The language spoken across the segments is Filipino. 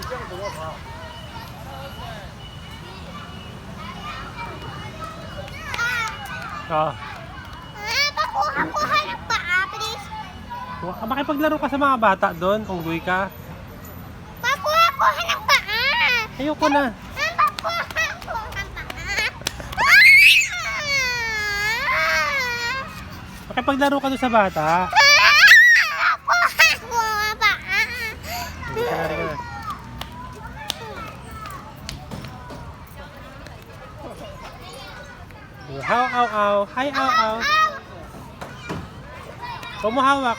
Oh. Pakuha ng paa, please. Makipaglaro ka sa mga bata doon, unggoy ka. Pakuha ng paa. Ayoko na. Pakuha ng paa. Makipaglaro ka doon sa bata. Pakuha ng paa. Hindi ka na rin. Haw, aw, aw. Hi, aw, aw. Huwag mo hawak.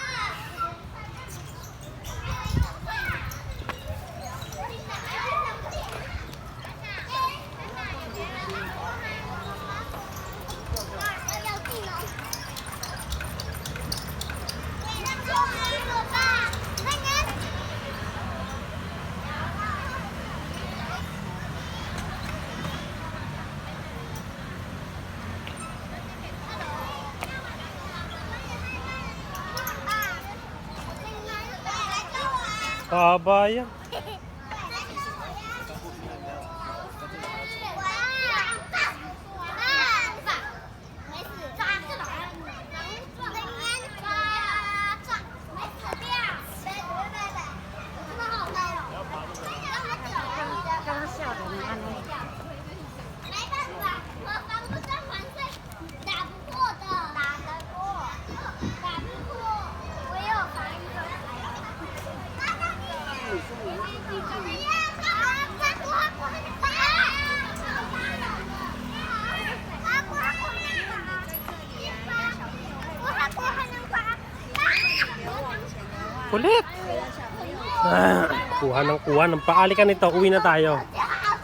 Haba yan. Kulit. Kuha ng paali ka nito. Uwi na tayo.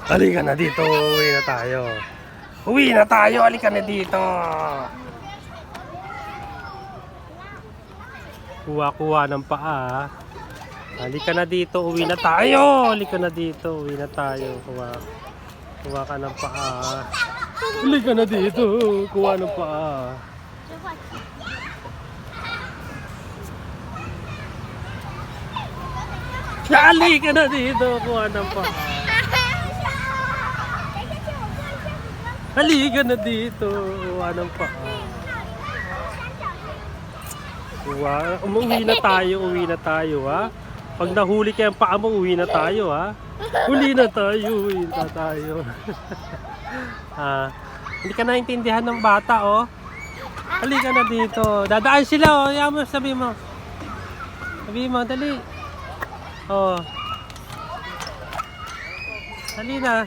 Halika na dito. Uwi na tayo. Uwi na tayo. Halika na dito. Kuha ng paa. Halika na dito. Uwi na tayo. Halika na dito. Uwi na tayo. Kuha ka ng paa. Halika na dito. Kuha ng paa. Halika na dito. Kuha ng paa. Halika na dito. Kuha ng paa. Uwi na tayo, ha? Pag nahuli ka yung paa mo, uwi na tayo, ha? Uwi na tayo. Hindi ka naintindihan ng bata, oh. Halika na dito. Dadaan sila, oh. Yan mo, sabi mo. Sabi mo, dali. Oh. Dali na.